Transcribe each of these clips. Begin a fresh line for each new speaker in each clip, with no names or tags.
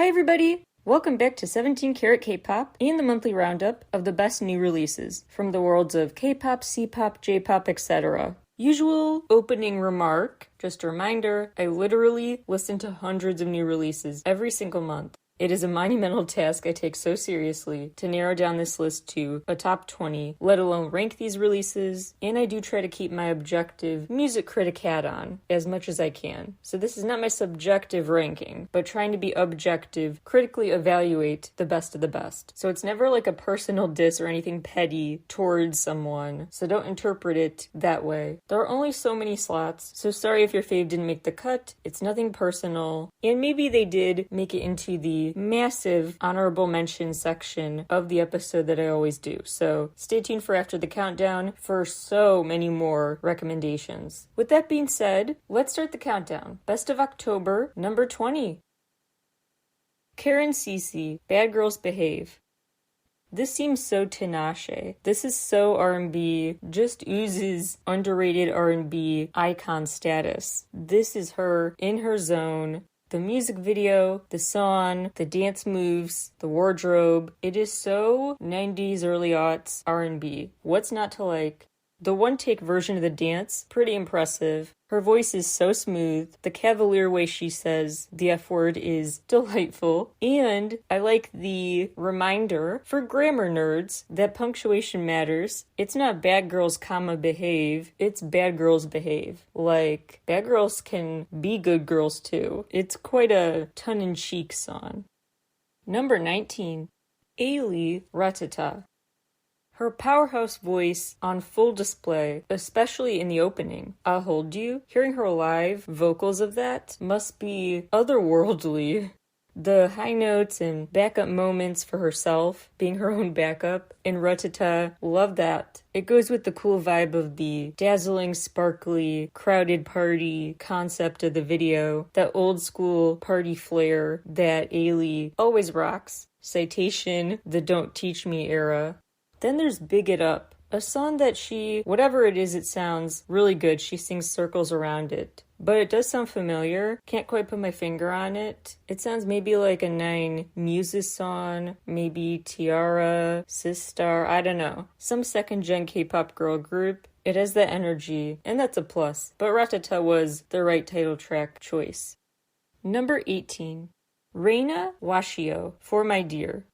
Hi everybody! Welcome back to 17 Carat K-Pop and the monthly roundup of the best new releases from the worlds of K-pop, C-pop, J-pop, etc. Usual opening remark, just a reminder, I literally listen to hundreds of new releases every single month. It is a monumental task I take so seriously to narrow down this list to a top 20, let alone rank these releases, and I do try to keep my objective music critic hat on as much as I can. So this is not my subjective ranking, but trying to be objective, critically evaluate the best of the best. So it's never like a personal diss or anything petty towards someone, so don't interpret it that way. There are only so many slots, so sorry if your fave didn't make the cut, it's nothing personal, and maybe they did make it into the massive honorable mention section of the episode that I always do. So stay tuned for after the countdown for so many more recommendations. With that being said, let's start the countdown. Best of October, number 20. Karen CC, Bad Girls Behave. This seems so Tinashe. This is so R&B, just oozes underrated R&B icon status. This is her in her zone. The music video, the song, the dance moves, the wardrobe, it is so 90s, early aughts R&B. What's not to like? The one-take version of the dance, pretty impressive. Her voice is so smooth. The cavalier way she says the F word is delightful. And I like the reminder for grammar nerds that punctuation matters. It's not bad girls, comma, behave. It's bad girls behave. Like, bad girls can be good girls too. It's quite a tongue-in-cheek song. Number 19. Ailey Ratata. Her powerhouse voice on full display, especially in the opening. I'll Hold You. Hearing her live vocals of that must be otherworldly. The high notes and backup moments for herself, being her own backup, in Ratata, love that. It goes with the cool vibe of the dazzling, sparkly, crowded party concept of the video, that old school party flair that Ailey always rocks. Citation, the Don't Teach Me era. Then there's Big It Up, a song that whatever it is, it sounds really good. She sings circles around it. But it does sound familiar. Can't quite put my finger on it. It sounds maybe like a Nine Muses song, maybe Tiara, Sistar, I don't know. Some second-gen K-pop girl group. It has that energy, and that's a plus. But Ratata was the right title track choice. Number 18. Reina Washio, For My Dear.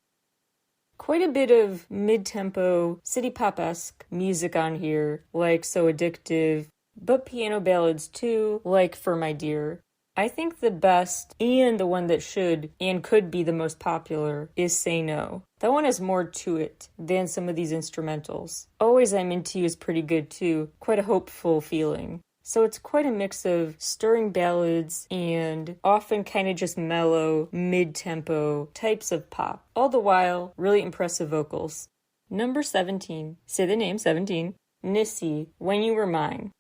Quite a bit of mid-tempo, city pop-esque music on here, like So Addictive, but piano ballads too, like For My Dear. I think the best, and the one that should and could be the most popular, is Say No. That one has more to it than some of these instrumentals. Always I'm Into You is pretty good too, quite a hopeful feeling. So it's quite a mix of stirring ballads and often kind of just mellow, mid-tempo types of pop. All the while, really impressive vocals. Number 17. Say the name, 17. Nissi, When You Were Mine.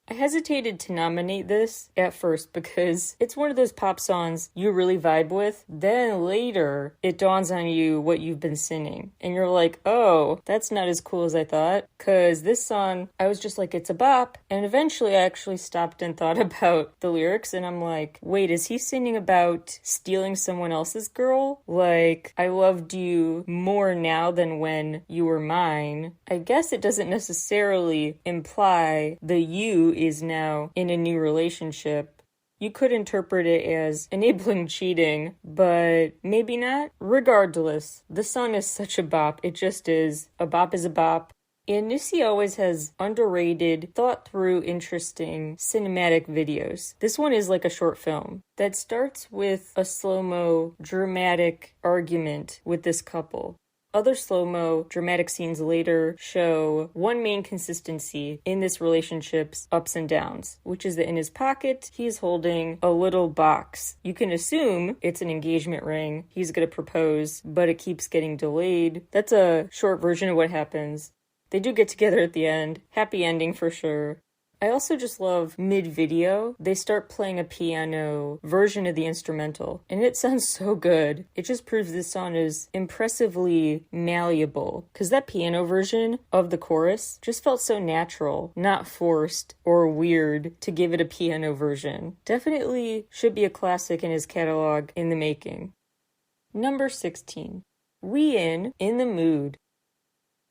I hesitated to nominate this at first because it's one of those pop songs you really vibe with. Then later, it dawns on you what you've been singing. And you're like, oh, that's not as cool as I thought. Because this song, I was just like, it's a bop. And eventually I actually stopped and thought about the lyrics. And I'm like, wait, is he singing about stealing someone else's girl? Like, I loved you more now than when you were mine. I guess it doesn't necessarily imply the you is now in a new relationship. You could interpret it as enabling cheating, but maybe not. Regardless, the song is such a bop. It just is. A bop is a bop. And Nissi always has underrated, thought-through, interesting cinematic videos. This one is like a short film that starts with a slow-mo, dramatic argument with this couple. Other slow-mo, dramatic scenes later show one main consistency in this relationship's ups and downs, which is that in his pocket, he's holding a little box. You can assume it's an engagement ring. He's going to propose, but it keeps getting delayed. That's a short version of what happens. They do get together at the end. Happy ending for sure. I also just love mid-video, they start playing a piano version of the instrumental, and it sounds so good. It just proves this song is impressively malleable, because that piano version of the chorus just felt so natural, not forced or weird to give it a piano version. Definitely should be a classic in his catalog in the making. Number 16. In the Mood.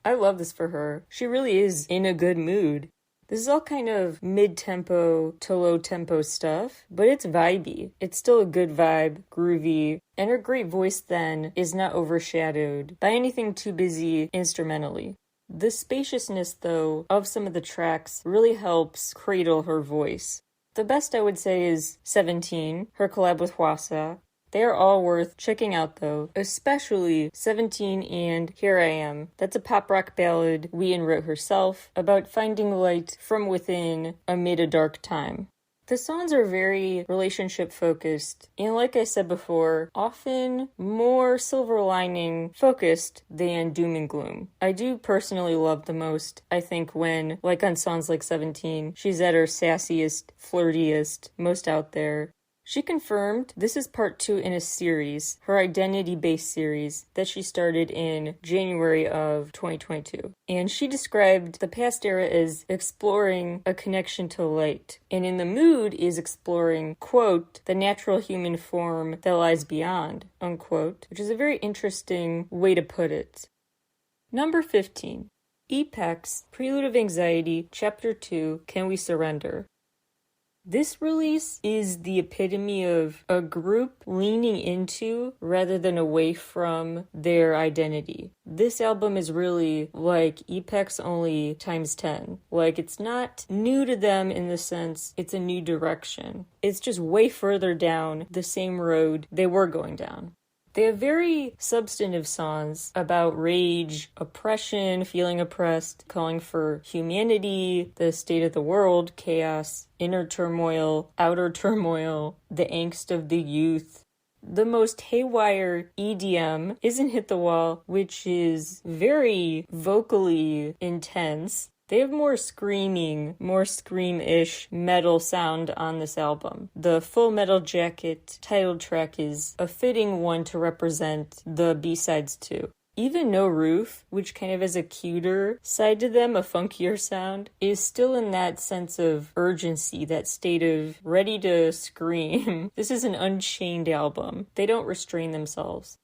I love this for her. She really is in a good mood. This is all kind of mid-tempo to low-tempo stuff, but it's vibey. It's still a good vibe, groovy, and her great voice then is not overshadowed by anything too busy instrumentally. The spaciousness, though, of some of the tracks really helps cradle her voice. The best I would say is 17, her collab with Hwasa. They are all worth checking out though, especially 17 and Here I Am. That's a pop rock ballad Wheein wrote herself about finding light from within amid a dark time. The songs are very relationship focused, and like I said before, often more silver lining focused than doom and gloom. I do personally love the most, I think, when, like on songs like 17, she's at her sassiest, flirtiest, most out there. She confirmed this is part 2 in a series, her identity-based series, that she started in January of 2022. And she described the past era as exploring a connection to light. And in the mood is exploring, quote, the natural human form that lies beyond, unquote, which is a very interesting way to put it. Number 15. EPEX, Prelude of Anxiety, Chapter 2, Can We Surrender? This release is the epitome of a group leaning into rather than away from their identity. This album is really like EPEX only times 10. Like, it's not new to them in the sense it's a new direction. It's just way further down the same road they were going down. They have very substantive songs about rage, oppression, feeling oppressed, calling for humanity, the state of the world, chaos, inner turmoil, outer turmoil, the angst of the youth. The most haywire EDM isn't Hit the Wall, which is very vocally intense. They have more screaming, more scream-ish metal sound on this album. The Full Metal Jacket title track is a fitting one to represent the B-sides too. Even No Roof, which kind of has a cuter side to them, a funkier sound, is still in that sense of urgency, that state of ready to scream. This is an unchained album. They don't restrain themselves.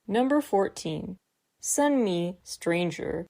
Number 14. Sunmi, Stranger.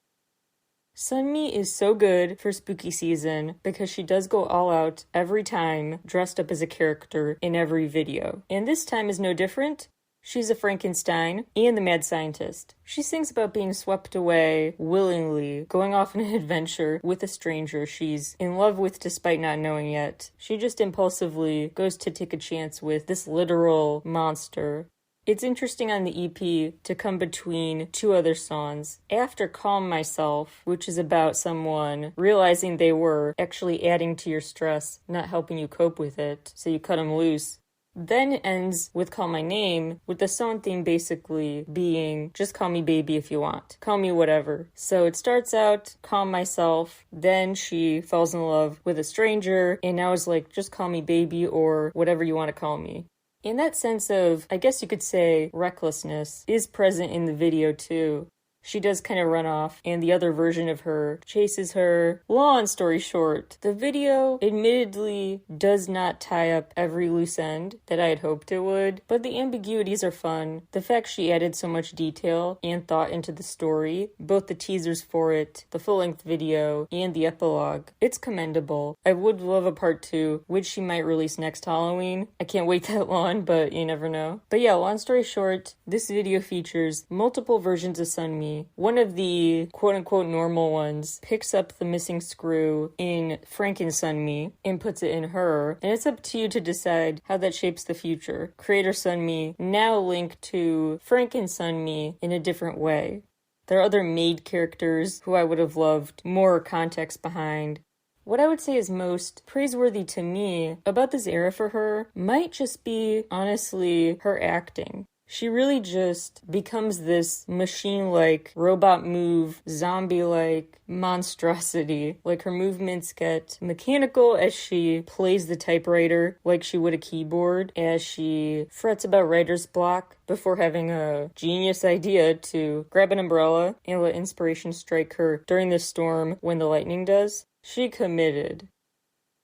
Sunmi is so good for spooky season because she does go all out every time, dressed up as a character in every video. And this time is no different. She's a Frankenstein and the mad scientist. She sings about being swept away willingly, going off on an adventure with a stranger she's in love with despite not knowing yet. She just impulsively goes to take a chance with this literal monster. It's interesting on the EP to come between two other songs. After Calm Myself, which is about someone realizing they were actually adding to your stress, not helping you cope with it, so you cut them loose. Then ends with Call My Name, with the song theme basically being, just call me baby if you want. Call me whatever. So it starts out, Calm Myself, then she falls in love with a stranger, and now it's like, just call me baby or whatever you want to call me. And that sense of, I guess you could say, recklessness is present in the video too. She does kind of run off, and the other version of her chases her. Long story short, the video admittedly does not tie up every loose end that I had hoped it would, but the ambiguities are fun. The fact she added so much detail and thought into the story, both the teasers for it, the full-length video, and the epilogue, it's commendable. I would love a part 2, which she might release next Halloween. I can't wait that long, but you never know. But yeah, long story short, this video features multiple versions of Sunmi. One of the quote-unquote normal ones picks up the missing screw in Frankensunmi and puts it in her, and it's up to you to decide how that shapes the future. Creator Sunmi now linked to Frankensunmi in a different way. There are other maid characters who I would have loved more context behind. What I would say is most praiseworthy to me about this era for her might just be, honestly, her acting. She really just becomes this machine-like, robot move, zombie-like monstrosity. Like, her movements get mechanical as she plays the typewriter like she would a keyboard, as she frets about writer's block before having a genius idea to grab an umbrella and let inspiration strike her during the storm when the lightning does. She committed.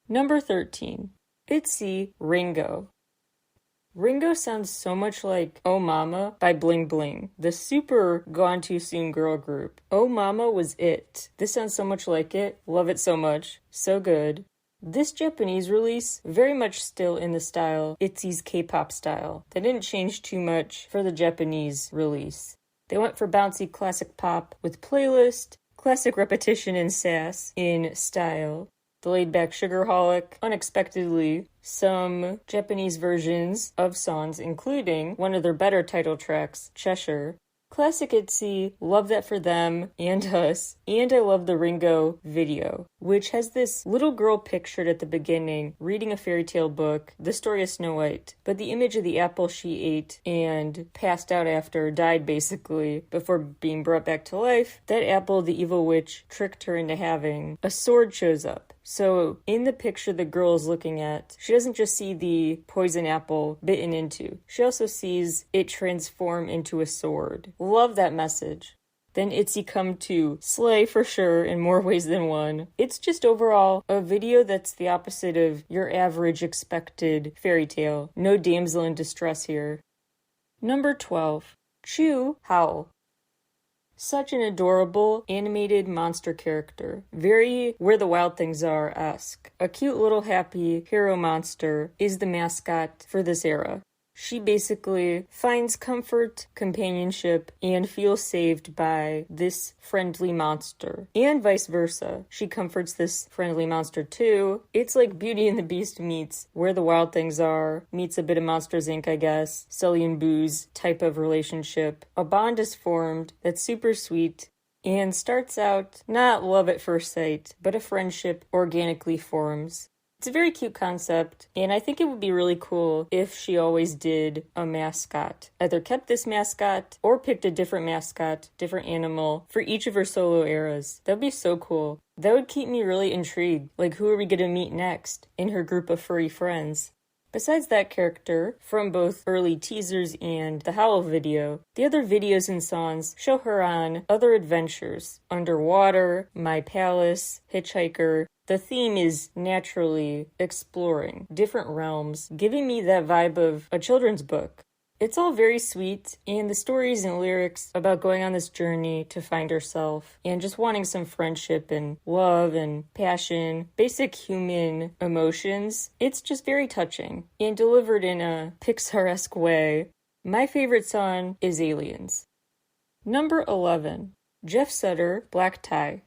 Number 13. ITZY, Ringo. Ringo sounds so much like Oh Mama by Bling Bling, the super Gone Too Soon girl group. Oh Mama was it. This sounds so much like it. Love it so much. So good. This Japanese release, very much still in the style, ITZY's K-pop style. They didn't change too much for the Japanese release. They went for bouncy classic pop with playlist, classic repetition and sass in style. The laid-back sugarholic, unexpectedly, some Japanese versions of songs, including one of their better title tracks, Cheshire. Classic ITZY, love that for them and us, and I love the Ringo video, which has this little girl pictured at the beginning, reading a fairy tale book, the story of Snow White, but the image of the apple she ate and passed out after, died basically, before being brought back to life, that apple the evil witch tricked her into having, a sword shows up. So in the picture the girl is looking at, she doesn't just see the poison apple bitten into. She also sees it transform into a sword. Love that message. Then ITZY come to slay for sure in more ways than one. It's just overall a video that's the opposite of your average expected fairy tale. No damsel in distress here. Number 12. Chu Howl. Such an adorable, animated monster character. Very Where the Wild Things Are-esque. A cute little happy hero monster is the mascot for this era. She basically finds comfort, companionship, and feels saved by this friendly monster. And vice versa. She comforts this friendly monster too. It's like Beauty and the Beast meets Where the Wild Things Are, meets a bit of Monsters Inc., I guess. Sully and Booze type of relationship. A bond is formed that's super sweet. And starts out not love at first sight, but a friendship organically forms. It's a very cute concept, and I think it would be really cool if she always did a mascot. Either kept this mascot or picked a different mascot, different animal, for each of her solo eras. That would be so cool. That would keep me really intrigued. Like, who are we going to meet next in her group of furry friends? Besides that character, from both early teasers and the Howl video, the other videos and songs show her on other adventures. Underwater, My Palace, Hitchhiker. The theme is naturally exploring different realms, giving me that vibe of a children's book. It's all very sweet, and the stories and lyrics about going on this journey to find herself and just wanting some friendship and love and passion, basic human emotions, it's just very touching and delivered in a Pixar-esque way. My favorite song is Aliens. Number 11. Jeff Sutter, Black Tie.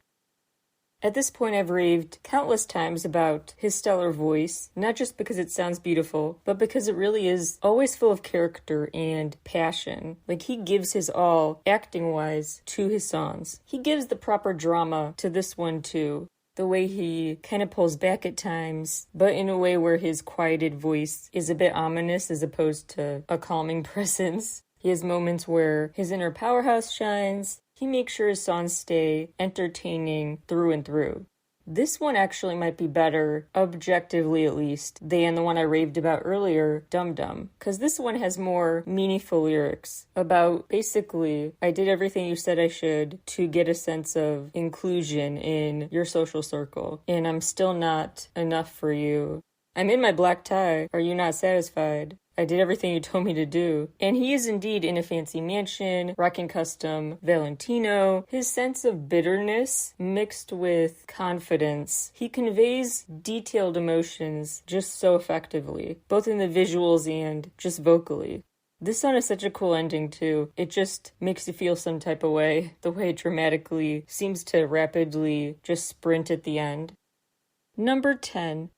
At this point, I've raved countless times about his stellar voice, not just because it sounds beautiful, but because it really is always full of character and passion. Like, he gives his all, acting-wise, to his songs. He gives the proper drama to this one, too. The way he kind of pulls back at times, but in a way where his quieted voice is a bit ominous as opposed to a calming presence. He has moments where his inner powerhouse shines. He makes sure his songs stay entertaining through and through. This one actually might be better, objectively at least, than the one I raved about earlier, Dum Dum. Because this one has more meaningful lyrics about, basically, I did everything you said I should to get a sense of inclusion in your social circle, and I'm still not enough for you. I'm in my black tie. Are you not satisfied? I did everything you told me to do. And he is indeed in a fancy mansion, rocking custom Valentino. His sense of bitterness mixed with confidence. He conveys detailed emotions just so effectively, both in the visuals and just vocally. This song is such a cool ending too. It just makes you feel some type of way, the way it dramatically seems to rapidly just sprint at the end. Number 10.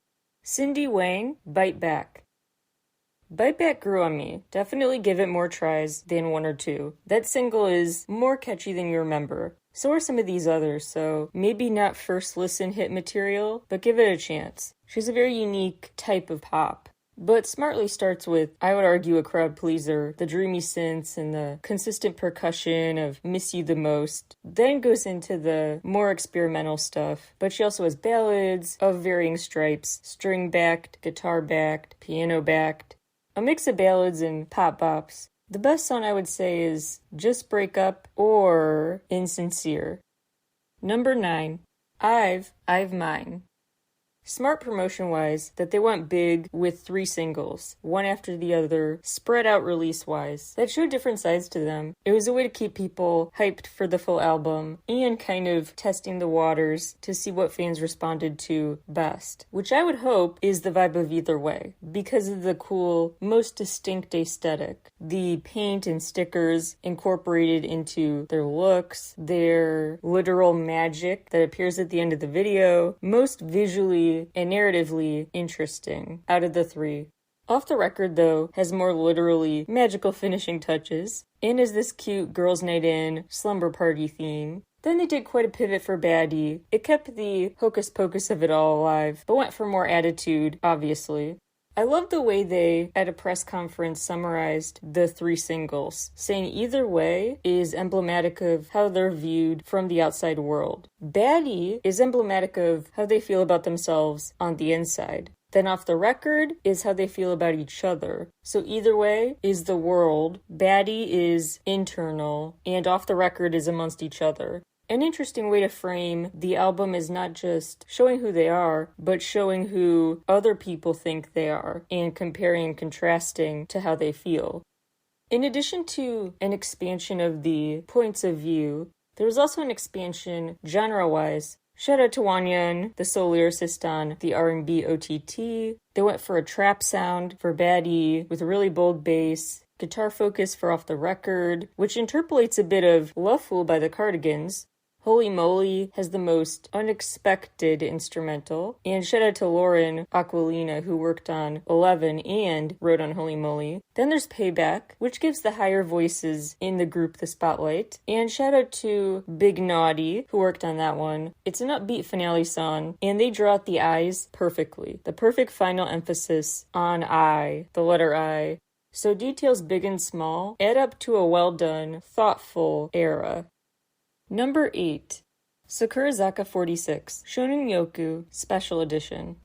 Cindy Wang, Bite Back. Bite Back grew on me. Definitely give it more tries than one or two. That single is more catchy than you remember. So are some of these others, so maybe not first listen hit material, but give it a chance. She's a very unique type of pop. But smartly starts with, I would argue, a crowd pleaser, the dreamy synths and the consistent percussion of Miss You the Most. Then goes into the more experimental stuff, but she also has ballads of varying stripes, string-backed, guitar-backed, piano-backed. A mix of ballads and pop bops. The best song I would say is Just Break Up or Insincere. Number 9. I've Mine. Smart promotion-wise that they went big with 3 singles, one after the other, spread out release-wise, that showed different sides to them. It was a way to keep people hyped for the full album and kind of testing the waters to see what fans responded to best, which I would hope is the vibe of Either Way, because of the cool, most distinct aesthetic. The paint and stickers incorporated into their looks, their literal magic that appears at the end of the video, most visually and narratively interesting out of the 3. Off the Record, though, has more literally magical finishing touches, and is this cute girls' night in, slumber party theme. Then they did quite a pivot for Baddie. It kept the hocus pocus of it all alive, but went for more attitude, obviously. I love the way they, at a press conference, summarized the 3 singles, saying Either Way is emblematic of how they're viewed from the outside world. Baddie is emblematic of how they feel about themselves on the inside. Then Off the Record is how they feel about each other. So Either Way is the world, Baddie is internal, and Off the Record is amongst each other. An interesting way to frame the album is not just showing who they are, but showing who other people think they are, and comparing and contrasting to how they feel. In addition to an expansion of the points of view, there was also an expansion genre-wise. Shout out to Wanyan, the sole lyricist on the R&B OTT. They went for a trap sound for Baddie with a really bold bass, guitar focus for Off the Record, which interpolates a bit of Love Fool by the Cardigans. Holy Moly has the most unexpected instrumental, and shout out to Lauren Aquilina, who worked on 11 and wrote on Holy Moly. Then there's Payback, which gives the higher voices in the group the spotlight, and shout out to Big Naughty, who worked on that one. It's an upbeat finale song, and they draw out the I's perfectly. The perfect final emphasis on I, the letter I. So details big and small add up to a well-done, thoughtful era. Number 8. Sakurazaka 46, Shonen Yoku, Special Edition.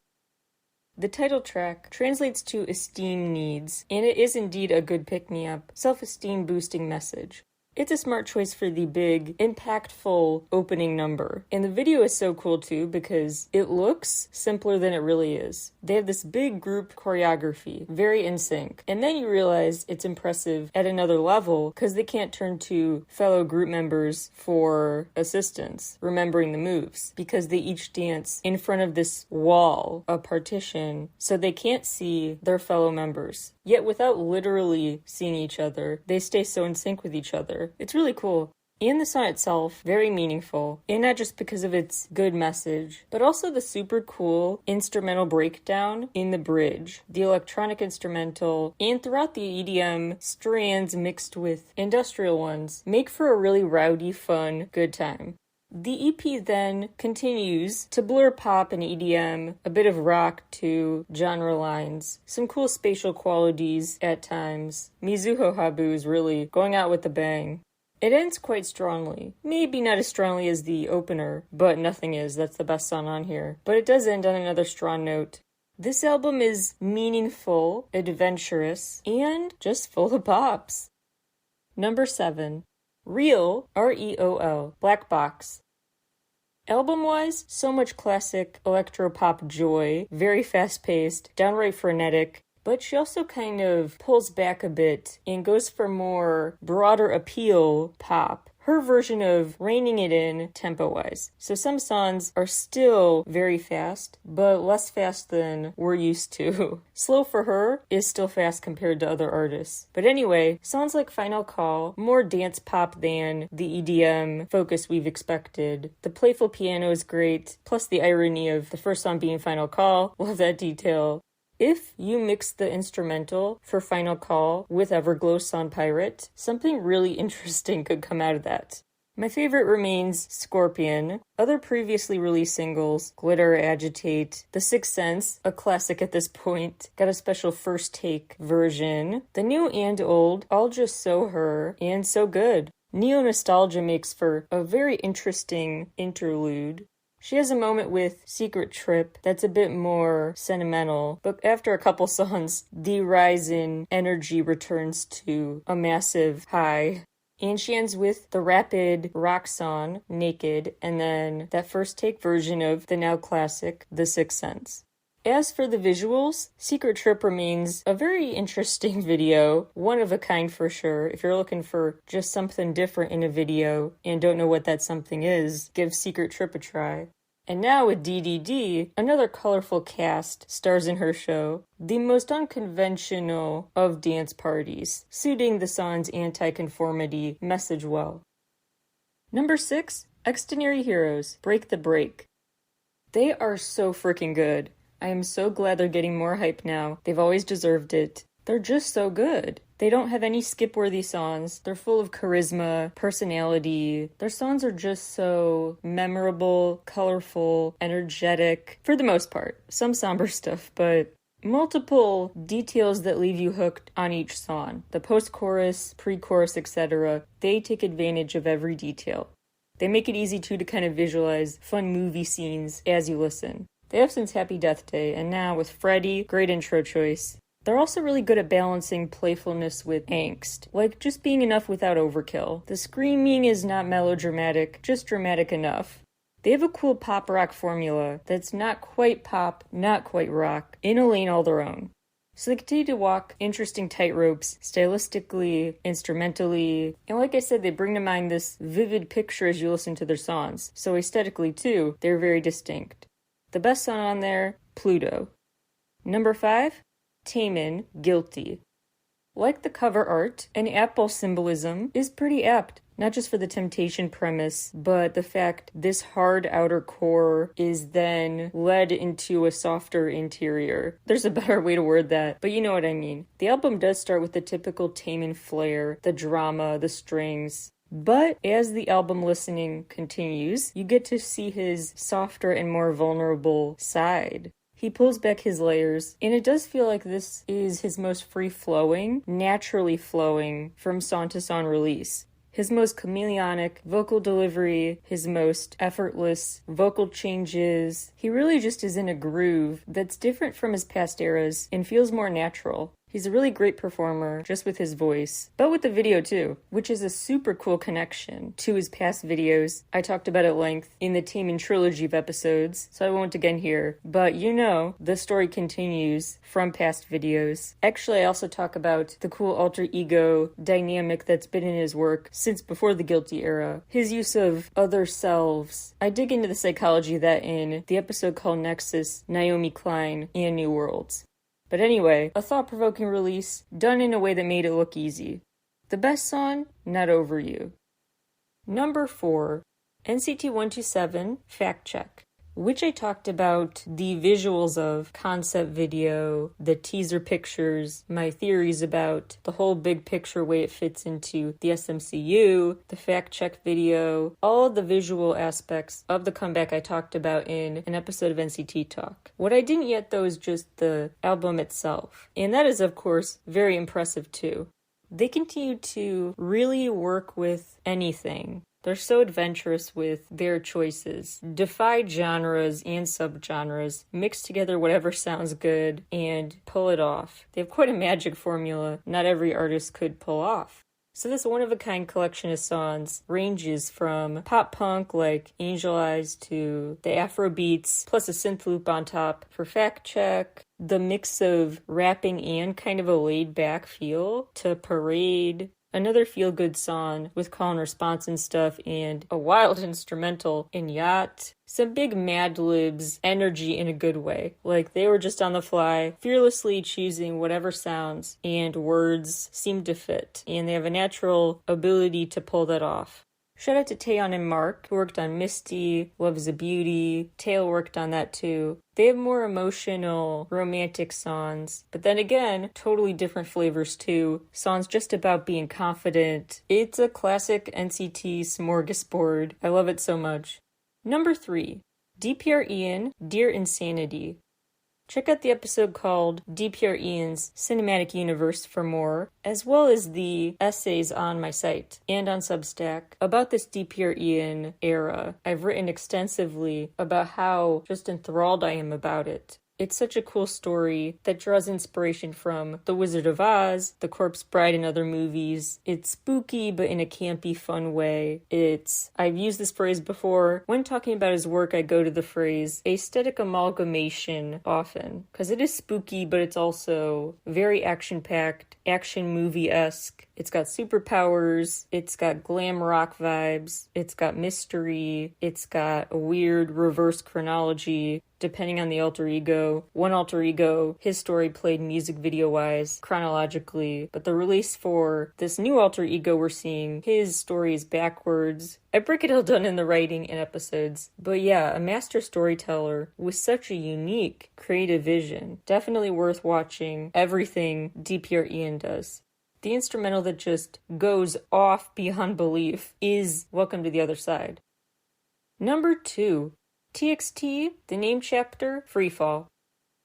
The title track translates to esteem needs, and it is indeed a good pick-me-up, self-esteem boosting message. It's a smart choice for the big, impactful opening number. And the video is so cool too because it looks simpler than it really is. They have this big group choreography, very in sync. And then you realize it's impressive at another level because they can't turn to fellow group members for assistance, remembering the moves, because they each dance in front of this wall, a partition, so they can't see their fellow members. Yet without literally seeing each other, they stay so in sync with each other. It's really cool. And the song itself, very meaningful. And not just because of its good message, but also the super cool instrumental breakdown in the bridge, the electronic instrumental, and throughout the EDM strands mixed with industrial ones make for a really rowdy, fun, good time. The EP then continues to blur pop and EDM, a bit of rock to genre lines, some cool spatial qualities at times. Mizuho Habu is really going out with a bang. It ends quite strongly. Maybe not as strongly as the opener, but Nothing Is, that's the best song on here. But it does end on another strong note. This album is meaningful, adventurous, and just full of pops. Number 7. Real, R-E-O-L, Black Box. Album-wise, so much classic electro-pop joy, very fast-paced, downright frenetic, but she also kind of pulls back a bit and goes for more broader appeal pop. Her version of reining it in tempo-wise. So some songs are still very fast, but less fast than we're used to. Slow for her is still fast compared to other artists. But anyway, songs like Final Call, more dance pop than the EDM focus we've expected. The playful piano is great, plus the irony of the first song being Final Call. Love that detail. If you mix the instrumental for Final Call with Everglow's song Pirate, something really interesting could come out of that. My favorite remains Scorpion. Other previously released singles, Glitter, Agitate, The Sixth Sense, a classic at this point, got a special first take version. The new and old, all just so her, and so good. Neo-nostalgia makes for a very interesting interlude. She has a moment with Secret Trip that's a bit more sentimental, but after a couple songs, the rise in energy returns to a massive high. And she ends with the rapid rock song, Naked, and then that first take version of the now classic, The Sixth Sense. As for the visuals, Secret Trip remains a very interesting video, one of a kind for sure. If you're looking for just something different in a video and don't know what that something is, give Secret Trip a try. And now with DDD, another colorful cast stars in her show, the most unconventional of dance parties, suiting the song's anti-conformity message well. Number 6, Extraordinary Heroes, Break the Break. They are so freaking good. I am so glad they're getting more hype now. They've always deserved it. They're just so good. They don't have any skip-worthy songs. They're full of charisma, personality. Their songs are just so memorable, colorful, energetic, for the most part. Some somber stuff, but multiple details that leave you hooked on each song. The post-chorus, pre-chorus, etc. They take advantage of every detail. They make it easy too to kind of visualize fun movie scenes as you listen. They have since Happy Death Day, and now with Freddie, great intro choice. They're also really good at balancing playfulness with angst, like just being enough without overkill. The screaming is not melodramatic, just dramatic enough. They have a cool pop rock formula that's not quite pop, not quite rock, in a lane all their own. So they continue to walk interesting tightropes, stylistically, instrumentally, and like I said, they bring to mind this vivid picture as you listen to their songs. So aesthetically too, they're very distinct. The best song on there, Pluto. Number 5, Taemin, Guilty. Like the cover art, an apple symbolism is pretty apt, not just for the temptation premise, but the fact this hard outer core is then led into a softer interior. There's a better way to word that, but you know what I mean. The album does start with the typical Taemin flair, the drama, the strings. But as the album listening continues, you get to see his softer and more vulnerable side. He pulls back his layers, and it does feel like this is his most free-flowing, naturally flowing from song to song release. His most chameleonic vocal delivery, his most effortless vocal changes. He really just is in a groove that's different from his past eras and feels more natural. He's a really great performer, just with his voice, but with the video too, which is a super cool connection to his past videos. I talked about at length in the Taemin trilogy of episodes, so I won't again here, but you know, the story continues from past videos. Actually, I also talk about the cool alter ego dynamic that's been in his work since before the Guilty era. His use of other selves. I dig into the psychology of that in the episode called Nexus, Naomi Klein, and New Worlds. But anyway, a thought-provoking release done in a way that made it look easy. The best song, Not Over You. Number 4, NCT 127, Fact Check, which I talked about the visuals of, concept video, the teaser pictures, my theories about the whole big picture way it fits into the SMCU, the fact check video, all of the visual aspects of the comeback I talked about in an episode of NCT Talk. What I didn't yet though is just the album itself, and that is of course very impressive too. They continue to really work with anything. They're so adventurous with their choices, defy genres and subgenres, mix together whatever sounds good, and pull it off. They have quite a magic formula not every artist could pull off. So this one-of-a-kind collection of songs ranges from pop-punk like Angel Eyes to the Afro beats, plus a synth loop on top for Fact Check, the mix of rapping and kind of a laid-back feel to Parade, another feel-good song with call and response and stuff, and a wild instrumental in Yacht. Some big Mad Libs energy in a good way. Like they were just on the fly, fearlessly choosing whatever sounds and words seemed to fit. And they have a natural ability to pull that off. Shout out to Taeyeon and Mark, who worked on Misty, Love is a Beauty. Tail worked on that too. They have more emotional, romantic songs. But then again, totally different flavors too. Songs just about being confident. It's a classic NCT smorgasbord. I love it so much. Number 3, DPR Ian, Dear Insanity. Check out the episode called DPR Ian's Cinematic Universe for more, as well as the essays on my site and on Substack about this DPR Ian era. I've written extensively about how just enthralled I am about it. It's such a cool story that draws inspiration from The Wizard of Oz, The Corpse Bride, and other movies. It's spooky, but in a campy, fun way. I've used this phrase before. When talking about his work, I go to the phrase aesthetic amalgamation often, because it is spooky, but it's also very action-packed, action movie-esque. It's got superpowers, it's got glam rock vibes, it's got mystery, it's got a weird reverse chronology, depending on the alter ego. One alter ego, his story played music video-wise, chronologically, but the release for this new alter ego we're seeing, his story is backwards. I break it all down in the writing and episodes. But yeah, a master storyteller with such a unique, creative vision. Definitely worth watching everything DPR Ian does. The instrumental that just goes off beyond belief is Welcome to the Other Side. Number 2, TXT, the name chapter, Freefall,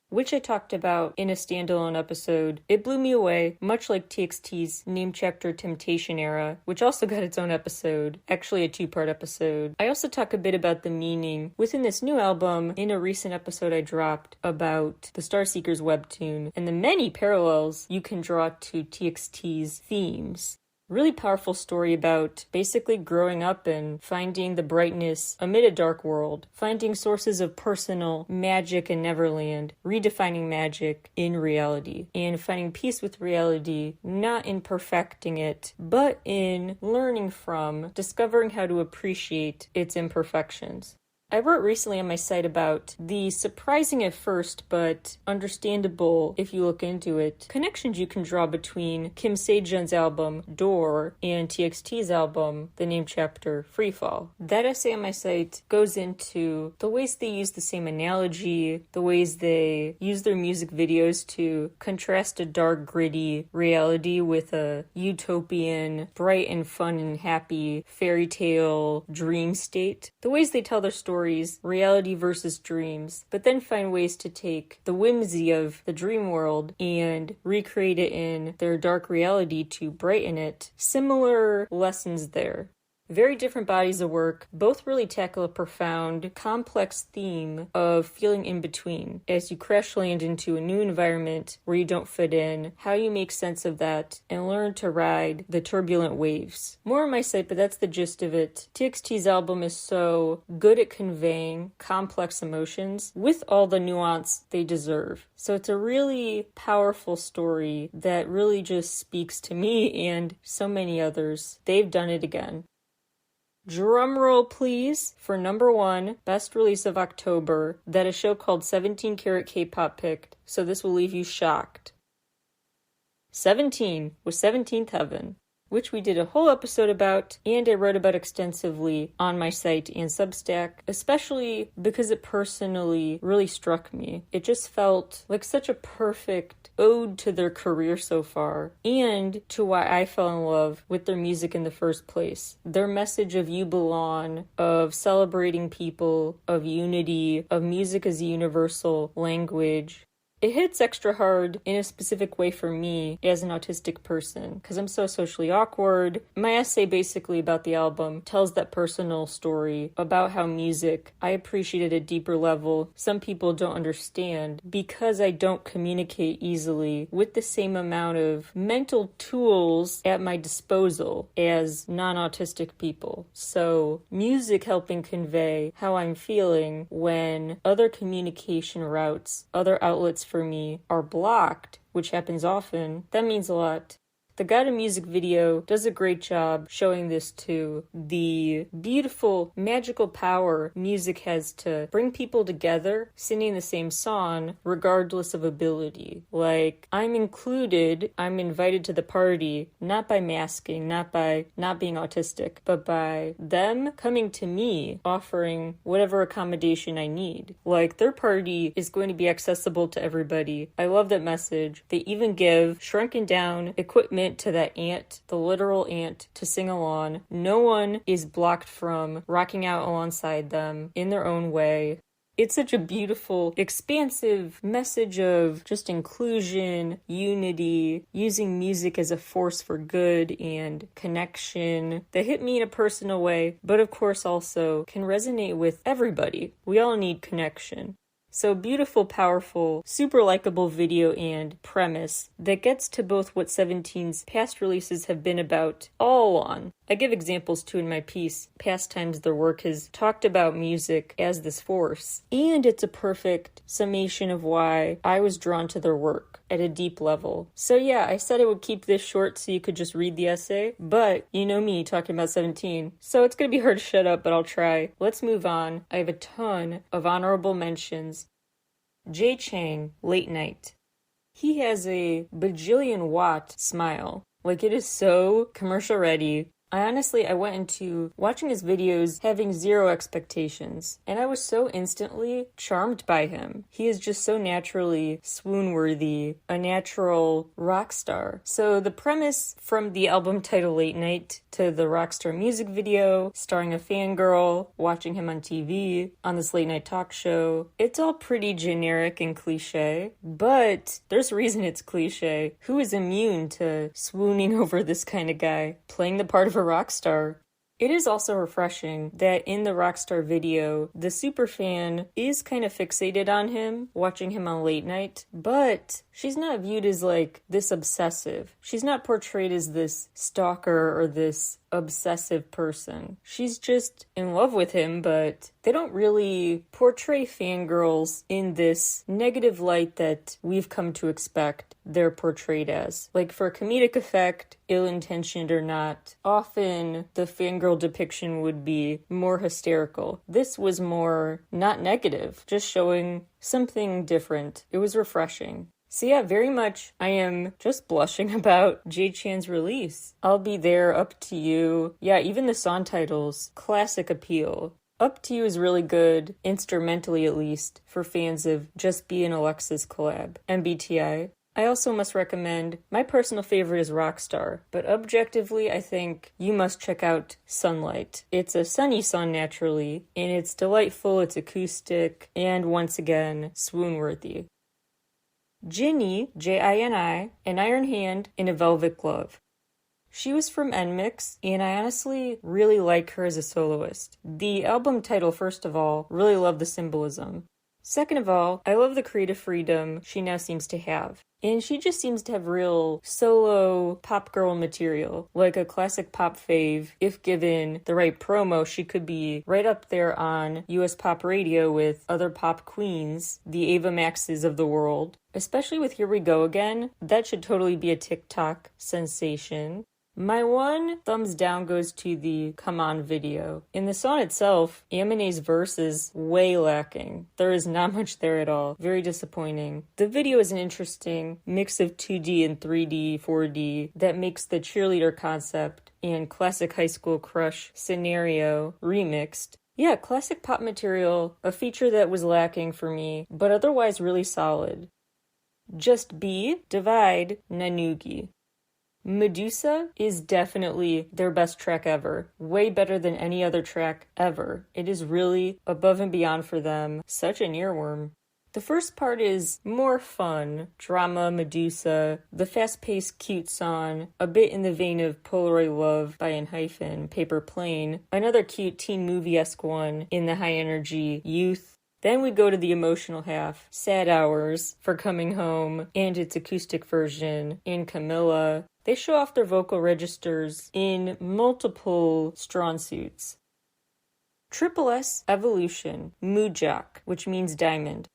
which I talked about in a standalone episode. It blew me away, much like TXT's name chapter Temptation Era, which also got its own episode, actually a 2-part episode. I also talk a bit about the meaning within this new album in a recent episode I dropped about the Starseekers webtoon and the many parallels you can draw to TXT's themes. Really powerful story about basically growing up and finding the brightness amid a dark world, finding sources of personal magic in Neverland, redefining magic in reality, and finding peace with reality, not in perfecting it, but in learning from, discovering how to appreciate its imperfections. I wrote recently on my site about the surprising at first, but understandable if you look into it, connections you can draw between Kim Sejun's album, Door, and TXT's album, the name chapter, Freefall. That essay on my site goes into the ways they use the same analogy, the ways they use their music videos to contrast a dark, gritty reality with a utopian, bright and fun and happy fairy tale dream state. The ways they tell their stories, reality versus dreams, but then find ways to take the whimsy of the dream world and recreate it in their dark reality to brighten it. Similar lessons there. Very different bodies of work, both really tackle a profound, complex theme of feeling in between. As you crash land into a new environment where you don't fit in, how you make sense of that, and learn to ride the turbulent waves. More on my site, but that's the gist of it. TXT's album is so good at conveying complex emotions with all the nuance they deserve. So it's a really powerful story that really just speaks to me and so many others. They've done it again. Drumroll please for number 1, best release of October, that a show called 17 Carat K-Pop picked, so this will leave you shocked. 17 was 17th Heaven, which we did a whole episode about and I wrote about extensively on my site and Substack, especially because it personally really struck me. It just felt like such a perfect ode to their career so far and to why I fell in love with their music in the first place. Their message of you belong, of celebrating people, of unity, of music as a universal language. It hits extra hard in a specific way for me as an autistic person, because I'm so socially awkward. My essay basically about the album tells that personal story about how music I appreciate at a deeper level some people don't understand because I don't communicate easily with the same amount of mental tools at my disposal as non-autistic people. So music helping convey how I'm feeling when other communication routes, other outlets for me are blocked, which happens often, that means a lot. The guided music video does a great job showing this too. The beautiful, magical power music has to bring people together, singing the same song, regardless of ability. Like, I'm included, I'm invited to the party, not by masking, not by not being autistic, but by them coming to me, offering whatever accommodation I need. Like, their party is going to be accessible to everybody. I love that message. They even give shrunken down equipment to that ant, the literal ant, to sing along. No one is blocked from rocking out alongside them in their own way. It's such a beautiful, expansive message of just inclusion, unity, using music as a force for good and connection that hit me in a personal way, but of course also can resonate with everybody. We all need connection. So beautiful, powerful, super likable video and premise that gets to both what 17's past releases have been about all along. I give examples too in my piece. Past times their work has talked about music as this force. And it's a perfect summation of why I was drawn to their work at a deep level. So yeah, I said I would keep this short so you could just read the essay, but you know me talking about 17. So it's gonna be hard to shut up, but I'll try. Let's move on. I have a ton of honorable mentions. Jay Chang, Late Night. He has a bajillion watt smile. Like, it is so commercial ready. I went into watching his videos having zero expectations, and I was so instantly charmed by him. He is just so naturally swoon-worthy, a natural rock star. So the premise from the album title Late Night to the rockstar music video, starring a fangirl, watching him on TV, on this late night talk show, it's all pretty generic and cliche, but there's a reason it's cliche. Who is immune to swooning over this kind of guy, playing the part of a rock star? It is also refreshing that in the Rockstar video, the superfan is kind of fixated on him, watching him on Late Night, but she's not viewed as like this obsessive. She's not portrayed as this stalker or this obsessive person. She's just in love with him, but they don't really portray fangirls in this negative light that we've come to expect they're portrayed as. Like, for comedic effect, ill-intentioned or not, often the fangirl depiction would be more hysterical. This was more not negative, just showing something different. It was refreshing. So yeah, very much I am just blushing about Jay Chan's release. I'll Be There, Up to You. Yeah, even the song titles, classic appeal. Up to You is really good, instrumentally at least, for fans of Just B and Alexa's collab, MBTI. I also must recommend, my personal favorite is Rockstar, but objectively I think you must check out Sunlight. It's a sunny song naturally, and it's delightful, it's acoustic, and once again, swoon-worthy. Jinny, Jini, An Iron Hand in a Velvet Glove. She was from NMIX, and I honestly really like her as a soloist. The album title, first of all, really love the symbolism. Second of all, I love the creative freedom she now seems to have. And she just seems to have real solo pop girl material, like a classic pop fave. If given the right promo, she could be right up there on US pop radio with other pop queens, the Ava Maxes of the world. Especially with Here We Go Again, that should totally be a TikTok sensation. My one thumbs down goes to the Come On video. In the song itself, Aminé's verse is way lacking. There is not much there at all. Very disappointing. The video is an interesting mix of 2D and 3D, 4D that makes the cheerleader concept and classic high school crush scenario remixed. Yeah, classic pop material, a feature that was lacking for me, but otherwise really solid. Just B, Divide, Nanugi. Medusa is definitely their best track ever. Way better than any other track ever. It is really above and beyond for them. Such an earworm. The first part is more fun. Drama, Medusa, the fast-paced cute song, a bit in the vein of Polaroid Love by Enhypen, Paper Plane, another cute teen movie-esque one in the high-energy Youth. Then we go to the emotional half, Sad Hours, For Coming Home, and its acoustic version, and Camilla. They show off their vocal registers in multiple strong suits. Triple S Evolution, Moojak, which means diamond.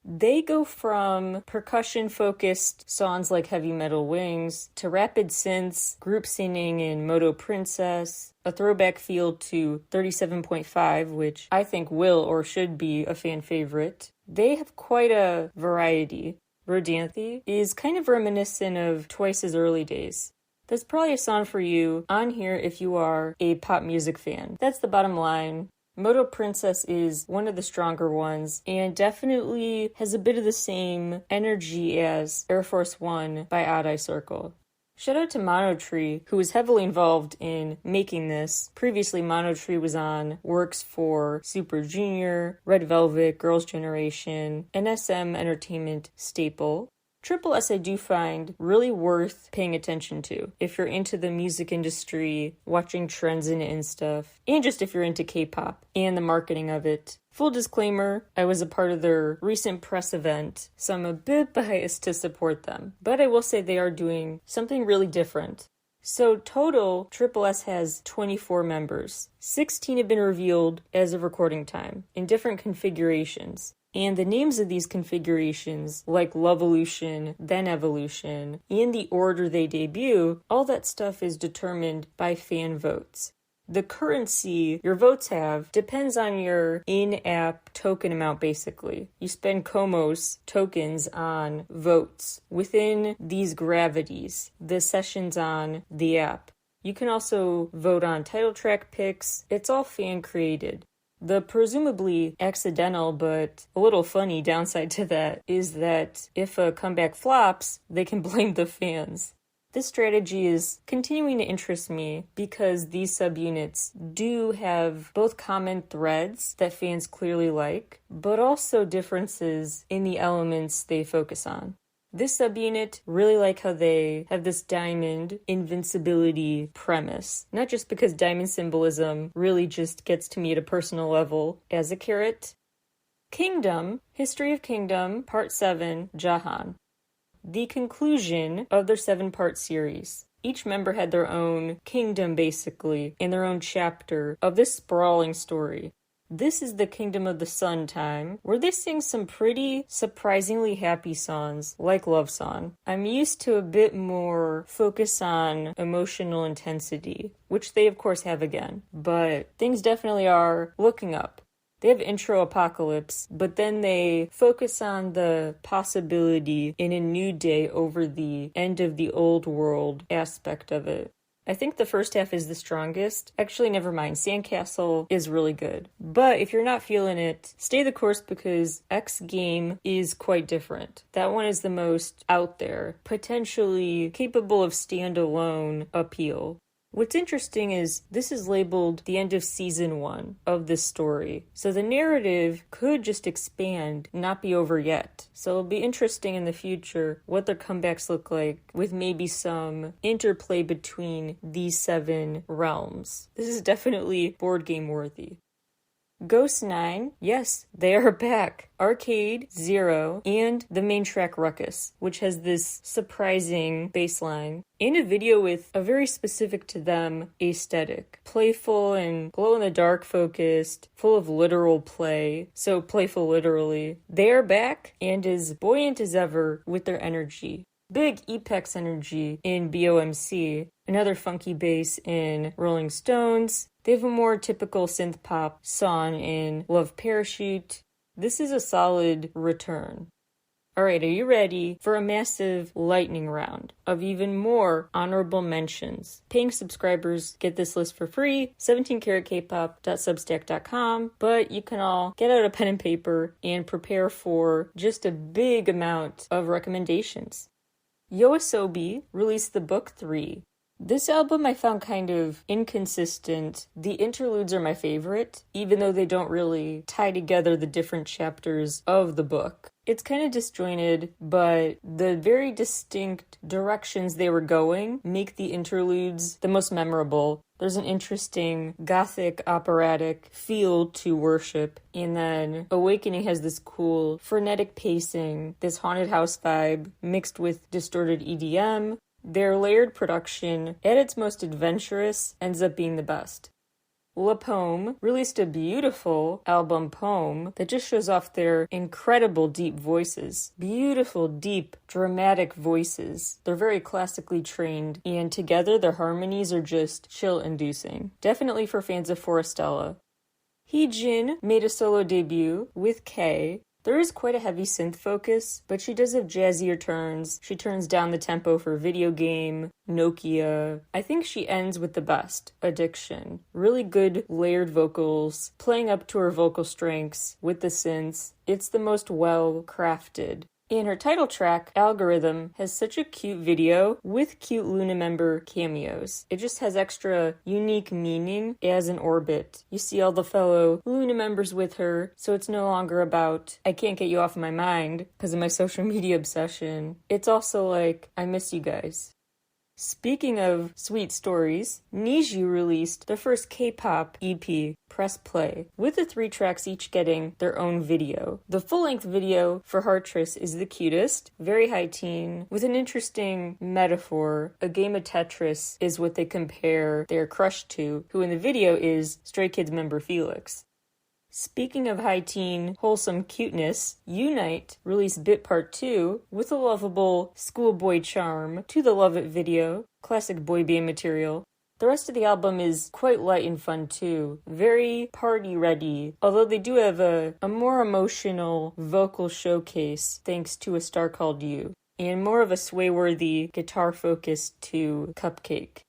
They go from percussion-focused songs like Heavy Metal Wings to rapid synths, group singing in Moto Princess, a throwback feel to 37.5, which I think will or should be a fan favorite. They have quite a variety. Rodanthe is kind of reminiscent of Twice's early days. There's probably a song for you on here if you are a pop music fan. That's the bottom line. Moto Princess is one of the stronger ones and definitely has a bit of the same energy as Air Force One by Odd Eye Circle. Shout out to Monotree, who was heavily involved in making this. Previously, Monotree was on works for Super Junior, Red Velvet, Girls' Generation, NSM Entertainment staple. Triple S I do find really worth paying attention to if you're into the music industry, watching trends in it and stuff, and just if you're into K-pop and the marketing of it. Full disclaimer, I was a part of their recent press event, so I'm a bit biased to support them, but I will say they are doing something really different. So total, Triple S has 24 members. 16 have been revealed as of recording time in different configurations. And the names of these configurations, like Lovolution, then Evolution, and the order they debut, all that stuff is determined by fan votes. The currency your votes have depends on your in-app token amount, basically. You spend Komos tokens on votes within these gravities, the sessions on the app. You can also vote on title track picks. It's all fan-created. The presumably accidental but a little funny downside to that is that if a comeback flops, they can blame the fans. This strategy is continuing to interest me because these subunits do have both common threads that fans clearly like, but also differences in the elements they focus on. This subunit, really like how they have this diamond invincibility premise. Not just because diamond symbolism really just gets to me at a personal level as a Carat. Kingdom, History of Kingdom, Part 7, Jahan. The conclusion of their 7-part series. Each member had their own kingdom, basically, and their own chapter of this sprawling story. This is the Kingdom of the Sun time, where they sing some pretty surprisingly happy songs, like Love Song. I'm used to a bit more focus on emotional intensity, which they of course have again, but things definitely are looking up. They have intro apocalypse, but then they focus on the possibility in a new day over the end of the old world aspect of it. I think the first half is the strongest. Actually, never mind. Sandcastle is really good. But if you're not feeling it, stay the course because X Game is quite different. That one is the most out there, potentially capable of standalone appeal. What's interesting is this is labeled the end of season 1 of this story. So the narrative could just expand, not be over yet. So it'll be interesting in the future what their comebacks look like with maybe some interplay between these 7 realms. This is definitely board game worthy. Ghost 9, yes, they are back. Arcade, Zero, and the main track Ruckus, which has this surprising bass line, and a video with a very specific to them aesthetic. Playful and glow-in-the-dark focused, full of literal play, so playful literally. They are back and as buoyant as ever with their energy. Big Apex energy in BOMC, another funky bass in Rolling Stones. They have a more typical synth pop song in Love Parachute. This is a solid return. Alright, are you ready for a massive lightning round of even more honorable mentions? Paying subscribers get this list for free, 17caratkpop.substack.com, but you can all get out a pen and paper and prepare for just a big amount of recommendations. Yoasobi released the book 3. This album I found kind of inconsistent. The interludes are my favorite, even though they don't really tie together the different chapters of the book. It's kind of disjointed, but the very distinct directions they were going make the interludes the most memorable. There's an interesting gothic operatic feel to Worship, and then Awakening has this cool frenetic pacing, this haunted house vibe mixed with distorted EDM. Their layered production, at its most adventurous, ends up being the best. La Pomme released a beautiful album Poem that just shows off their incredible deep voices. Beautiful, deep, dramatic voices. They're very classically trained, and together their harmonies are just chill-inducing. Definitely for fans of Forestella. Heejin made a solo debut with K. There is quite a heavy synth focus, but she does have jazzier turns. She turns down the tempo for Video Game, Nokia. I think she ends with the best, Addiction. Really good layered vocals, playing up to her vocal strengths with the synths. It's the most well-crafted. And her title track, Algorithm, has such a cute video with cute Luna member cameos. It just has extra unique meaning as an orbit. You see all the fellow Luna members with her, so it's no longer about, I can't get you off my mind because of my social media obsession. It's also like, I miss you guys. Speaking of sweet stories, Niju released their first K-pop EP, Press Play, with the 3 tracks each getting their own video. The full-length video for Heartress is the cutest, very high teen, with an interesting metaphor. A game of Tetris is what they compare their crush to, who in the video is Stray Kids member Felix. Speaking of high teen, wholesome cuteness, Unite released Bit Part 2 with a lovable schoolboy charm to the Love It video, classic boy band material. The rest of the album is quite light and fun too, very party ready, although they do have a more emotional vocal showcase thanks to A Star Called You, and more of a sway-worthy guitar focus to Cupcake.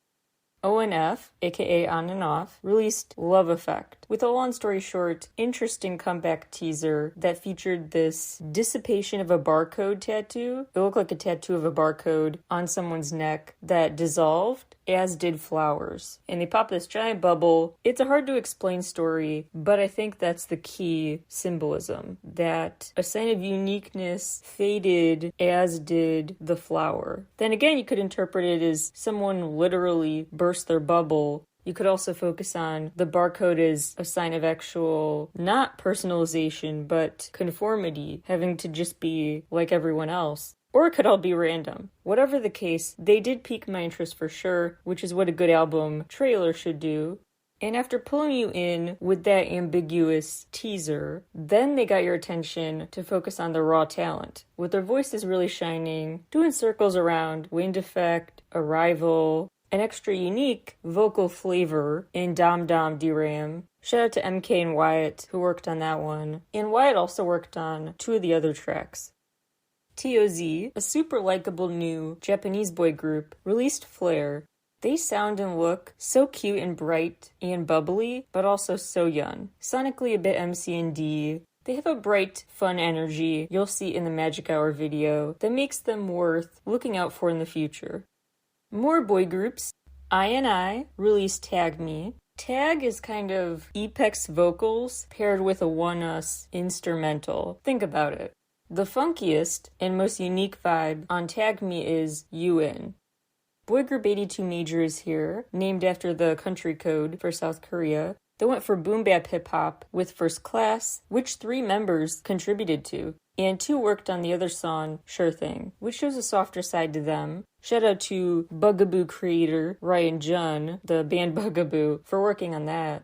ONF, aka On and Off, released Love Effect, with a long story short, interesting comeback teaser that featured this dissipation of a barcode tattoo. It looked like a tattoo of a barcode on someone's neck that dissolved, as did flowers. And they pop this giant bubble. It's a hard to explain story, but I think that's the key symbolism, that a sign of uniqueness faded as did the flower. Then again, you could interpret it as someone literally burst their bubble. You could also focus on the barcode as a sign of actual, not personalization, but conformity, having to just be like everyone else. Or it could all be random. Whatever the case, they did pique my interest for sure, which is what a good album trailer should do. And after pulling you in with that ambiguous teaser, then they got your attention to focus on the raw talent, with their voices really shining, doing circles around Wind Effect, Arrival, an extra unique vocal flavor in Dom Dom D-Ram. Shout out to MK and Wyatt, who worked on that one. And Wyatt also worked on 2 of the other tracks. TOZ, a super likable new Japanese boy group, released Flare. They sound and look so cute and bright and bubbly, but also so young. Sonically a bit MC&D. They have a bright, fun energy you'll see in the Magic Hour video that makes them worth looking out for in the future. More boy groups. I released Tag Me. Tag is kind of Apex vocals paired with a One Us instrumental. Think about it. The funkiest and most unique vibe on Tag Me is UN. Boy group 82 Major is here, named after the country code for South Korea. They went for boom bap hip hop with First Class, which 3 members contributed to, and 2 worked on the other song, Sure Thing, which shows a softer side to them. Shout out to Bugaboo creator Ryan Jun, the band Bugaboo, for working on that.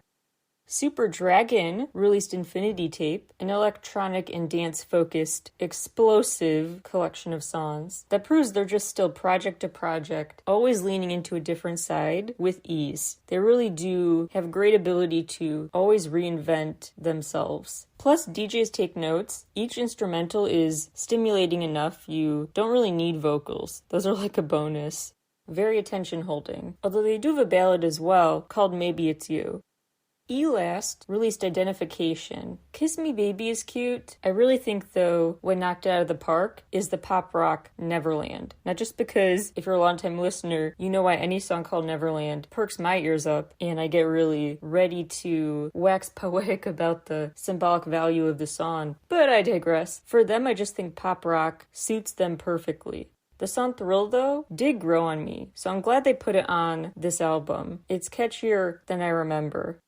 Super Dragon released Infinity Tape, an electronic and dance-focused, explosive collection of songs that proves they're just still project to project, always leaning into a different side with ease. They really do have great ability to always reinvent themselves. Plus, DJs take notes. Each instrumental is stimulating enough you don't really need vocals. Those are like a bonus. Very attention-holding. Although they do have a ballad as well, called Maybe It's You. Elast released Identification. Kiss Me Baby is cute. I really think, though, what knocked it out of the park is the pop rock Neverland. Not just because, if you're a long-time listener, you know why any song called Neverland perks my ears up, and I get really ready to wax poetic about the symbolic value of the song. But I digress. For them, I just think pop rock suits them perfectly. The song Thrill, though, did grow on me, so I'm glad they put it on this album. It's catchier than I remember.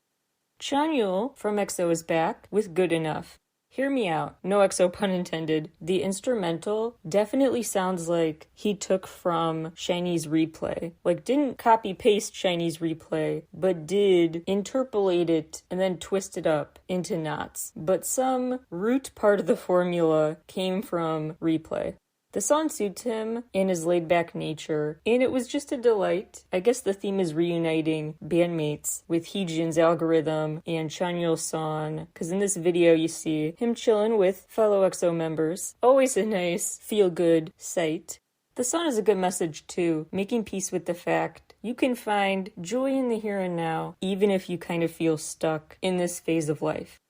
Chanyeol from EXO is back with Good Enough. Hear me out, no EXO pun intended. The instrumental definitely sounds like he took from Chinese Replay. Like, didn't copy-paste Chinese Replay, but did interpolate it and then twist it up into knots. But some root part of the formula came from Replay. The song suits him and his laid-back nature, and it was just a delight. I guess the theme is reuniting bandmates with Heejin's Algorithm and Chanyeol's song, because in this video you see him chilling with fellow EXO members. Always a nice, feel-good sight. The song is a good message too, making peace with the fact you can find joy in the here and now, even if you kind of feel stuck in this phase of life.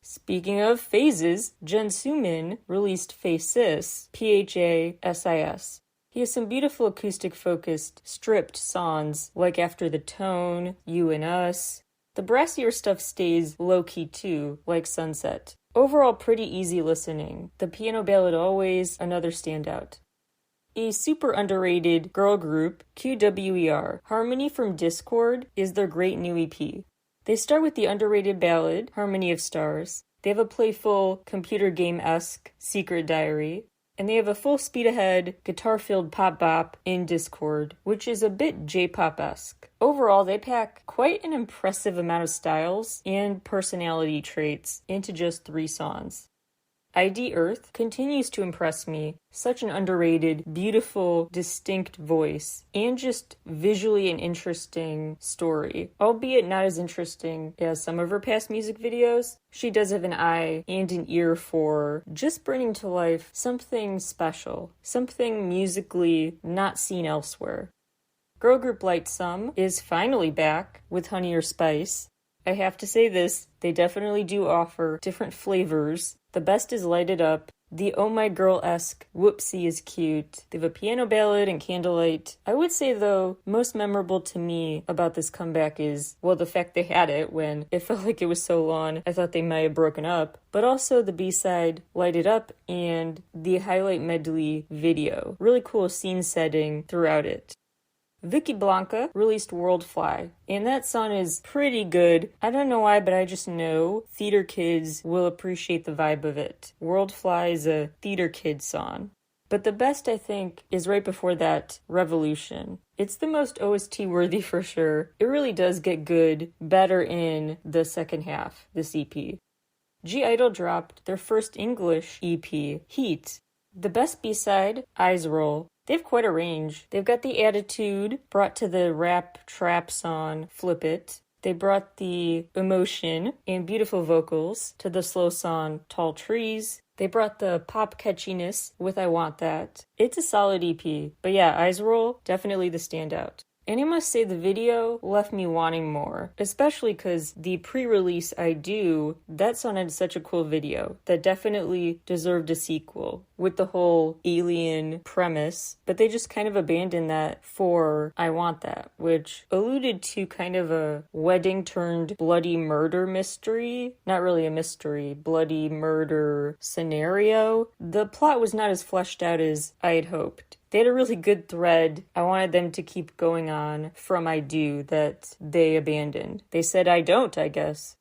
Speaking of phases, Jun Soo-min released Phasis, Phasis. He has some beautiful acoustic-focused, stripped songs, like After the Tone, You and Us. The brassier stuff stays low-key too, like Sunset. Overall, pretty easy listening. The piano ballad Always, another standout. A super underrated girl group, QWER, Harmony from Discord, is their great new EP. They start with the underrated ballad, Harmony of Stars. They have a playful, computer game-esque Secret Diary. And they have a full speed ahead, guitar-filled pop bop in Discord, which is a bit J-pop-esque. Overall, they pack quite an impressive amount of styles and personality traits into just 3 songs. ID Earth continues to impress me. Such an underrated, beautiful, distinct voice, and just visually an interesting story. Albeit not as interesting as some of her past music videos, she does have an eye and an ear for just bringing to life something special, something musically not seen elsewhere. Girl group Light Sum is finally back with Honey or Spice. I have to say this, they definitely do offer different flavors. The best is Light It Up. The Oh My Girl-esque Whoopsie is cute. They have a piano ballad and Candlelight. I would say, though, most memorable to me about this comeback is, well, the fact they had it when it felt like it was so long, I thought they might have broken up. But also the B-side, Light It Up, and the highlight medley video. Really cool scene setting throughout it. Vicky Blanca released World Fly, and that song is pretty good. I don't know why, but I just know theater kids will appreciate the vibe of it. World Fly is a theater kid song. But the best, I think, is right before that, Revolution. It's the most OST worthy for sure. It really does get good, better in the second half, this EP. G-Idol dropped their first English EP, Heat. The best B-side, Eyes Roll. They have quite a range. They've got the attitude brought to the rap trap song Flip It. They brought the emotion and beautiful vocals to the slow song Tall Trees. They brought the pop catchiness with I Want That. It's a solid EP, but yeah, Eyes Roll, definitely the standout. And I must say the video left me wanting more, especially because the pre-release I Do, that song had such a cool video that definitely deserved a sequel with the whole alien premise, but they just kind of abandoned that for I Want That, which alluded to kind of a wedding turned bloody murder mystery. Not really a mystery, bloody murder scenario. The plot was not as fleshed out as I had hoped. They had a really good thread. I wanted them to keep going on from I Do that they abandoned. They said I don't, I guess.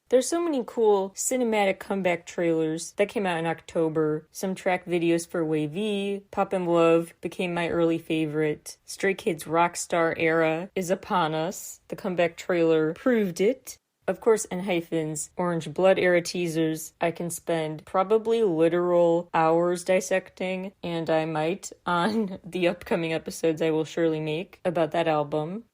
There's so many cool cinematic comeback trailers that came out in October. Some track videos for Wavy, Pop and Love became my early favorite. Stray Kids Rockstar era is upon us. The comeback trailer proved it. Of course, ENHYPEN's Orange Blood era teasers I can spend probably literal hours dissecting, and I might on the upcoming episodes I will surely make about that album.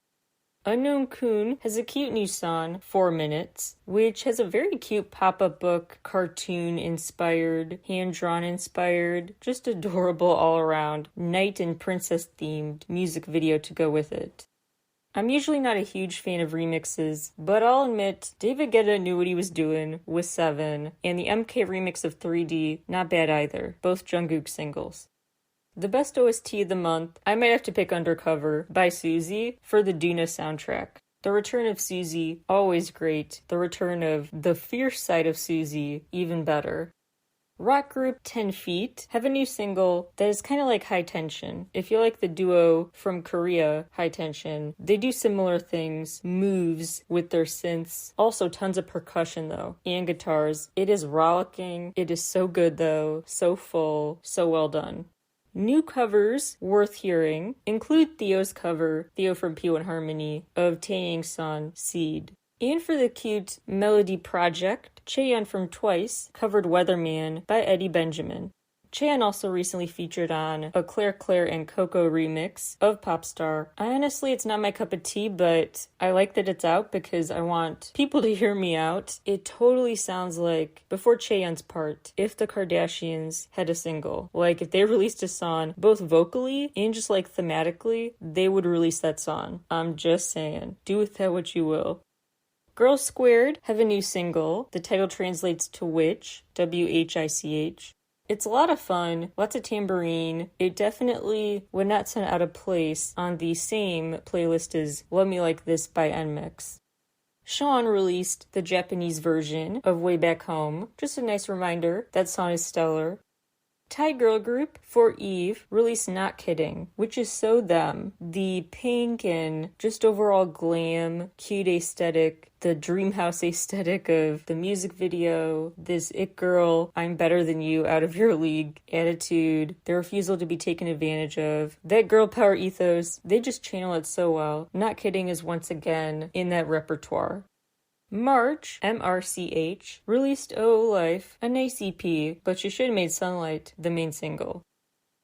Unknown Kun has a cute new song, 4 Minutes, which has a very cute pop-up book, cartoon-inspired, hand-drawn-inspired, just adorable all-around, knight and princess-themed music video to go with it. I'm usually not a huge fan of remixes, but I'll admit David Guetta knew what he was doing with 7, and the MK remix of 3D, not bad either, both Jungkook singles. The best OST of the month, I might have to pick Undercover by Suzy for the Duna soundtrack. The return of Suzy, always great. The return of the fierce side of Suzy, even better. Rock group 10 Feet have a new single that is kind of like High Tension. If you like the duo from Korea, High Tension, they do similar things, moves with their synths. Also tons of percussion though, and guitars. It is rollicking. It is so good though, so full, so well done. New covers worth hearing include Theo's cover, Theo from P1 Harmony, of Taeyang's song Seed. And for the cute melody project, Chaeyeon from Twice covered Weatherman by Eddie Benjamin. Chaeyeon also recently featured on a Claire and Coco remix of Popstar. Honestly, it's not my cup of tea, but I like that it's out because I want people to hear me out. It totally sounds like, before Chaeyeon's part, if the Kardashians had a single. Like, if they released a song, both vocally and just like thematically, they would release that song. I'm just saying. Do with that what you will. Girls Squared have a new single. The title translates to witch, W-H-I-C-H. It's a lot of fun, lots of tambourine. It definitely would not sound out of place on the same playlist as Love Me Like This by NMIX. Sean released the Japanese version of Way Back Home. Just a nice reminder, that song is stellar. Thai girl group For Eve released Not Kidding, which is so them. The pink and just overall glam, cute aesthetic, the dream house aesthetic of the music video, this it girl, I'm better than you, out of your league attitude, the refusal to be taken advantage of, that girl power ethos, they just channel it so well. Not Kidding is once again in that repertoire. March, MRCH, released Oh Life, a nice EP, but she should have made Sunlight the main single.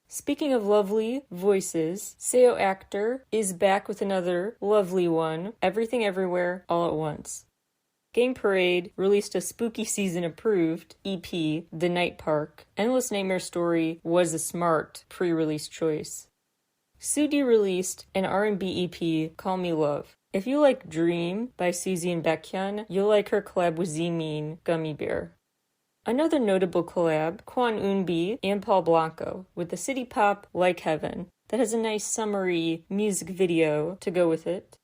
Speaking of lovely voices, Seo Actor is back with another lovely one, Everything Everywhere, All at Once. Gang Parade released a spooky season approved EP, The Night Park. Endless Nightmare Story was a smart pre-release choice. Sudi released an R&B EP, Call Me Love. If you like Dream by Suzy and Baekhyun, you'll like her collab with Zimin, Gummy Bear. Another notable collab, Kwon Eunbi and Paul Blanco, with the city pop Like Heaven, that has a nice summery music video to go with it.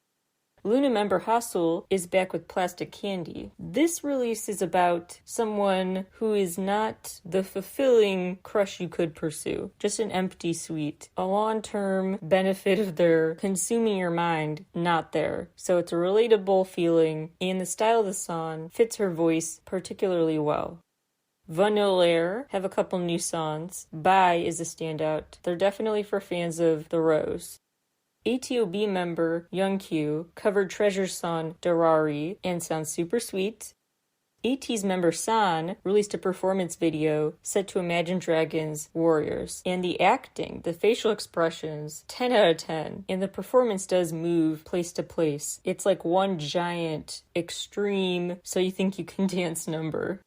Luna member Hasul is back with Plastic Candy. This release is about someone who is not the fulfilling crush you could pursue, just an empty suite. A long-term benefit of their consuming your mind, not there. So it's a relatable feeling, and the style of the song fits her voice particularly well. Vanilla Air have a couple new songs. Bye is a standout. They're definitely for fans of The Rose. ATOB member Youngkyu covered Treasure's song Darari and sounds super sweet. AT's member San released a performance video set to Imagine Dragons' Warriors, and the acting, the facial expressions, 10 out of 10, and the performance does move place to place. It's like one giant, extreme, so you think you can dance number.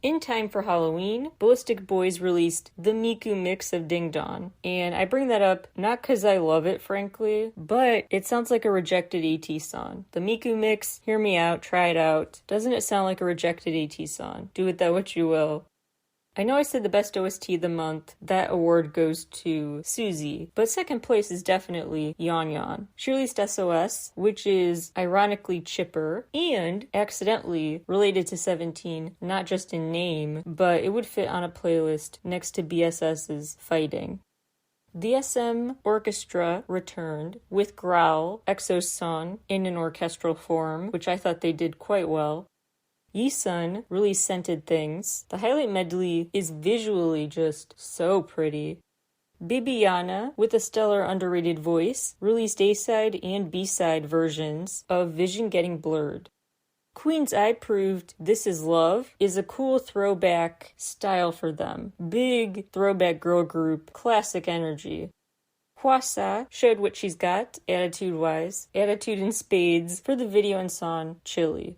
In time for Halloween, Ballistic Boys released the Miku mix of Ding Dong. And I bring that up not because I love it, frankly, but it sounds like a rejected AT song. The Miku mix, hear me out, try it out. Doesn't it sound like a rejected AT song? Do with that what you will. I know I said the best OST of the month. That award goes to Suzy, but second place is definitely Yon Yon. She released SOS, which is ironically chipper and accidentally related to 17, not just in name, but it would fit on a playlist next to BSS's Fighting. The SM Orchestra returned with Growl, EXO's song, in an orchestral form, which I thought they did quite well. Yisun released Scented Things. The highlight medley is visually just so pretty. Bibiana, with a stellar underrated voice, released A-side and B-side versions of Vision Getting Blurred. Queen's Eye proved This Is Love is a cool throwback style for them. Big throwback girl group, classic energy. Hwasa showed what she's got, attitude-wise. Attitude in spades for the video and song Chilly.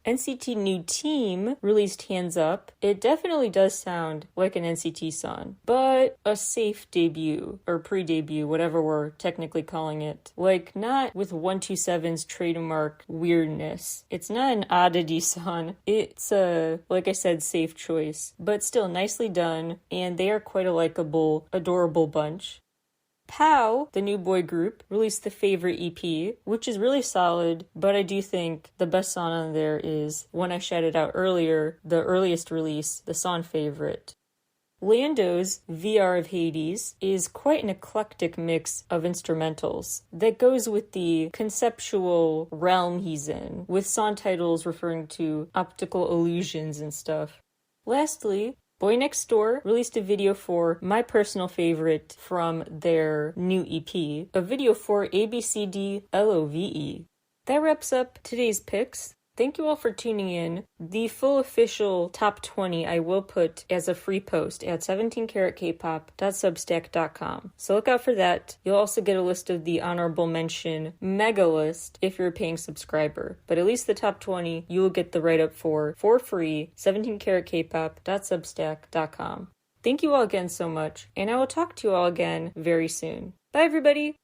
NCT New Team released Hands Up. It definitely does sound like an NCT song, but a safe debut, or pre-debut, whatever we're technically calling it. Like, not with 127's trademark weirdness. It's not an oddity song. It's a, like I said, safe choice, but still nicely done, and they are quite a likable, adorable bunch. POW, the new boy group, released the Favorite EP, which is really solid, but I do think the best song on there is one I shouted out earlier, the earliest release, the song Favorite. Lando's VR of Hades is quite an eclectic mix of instrumentals that goes with the conceptual realm he's in, with song titles referring to optical illusions and stuff. Lastly, Boy Next Door released a video for my personal favorite from their new EP, a video for ABCD LOVE. That wraps up today's picks. Thank you all for tuning in. The full official top 20 I will put as a free post at 17caratkpop.substack.com. So look out for that. You'll also get a list of the honorable mention mega list if you're a paying subscriber. But at least the top 20 you will get the write-up for free, 17caratkpop.substack.com. Thank you all again so much, and I will talk to you all again very soon. Bye everybody!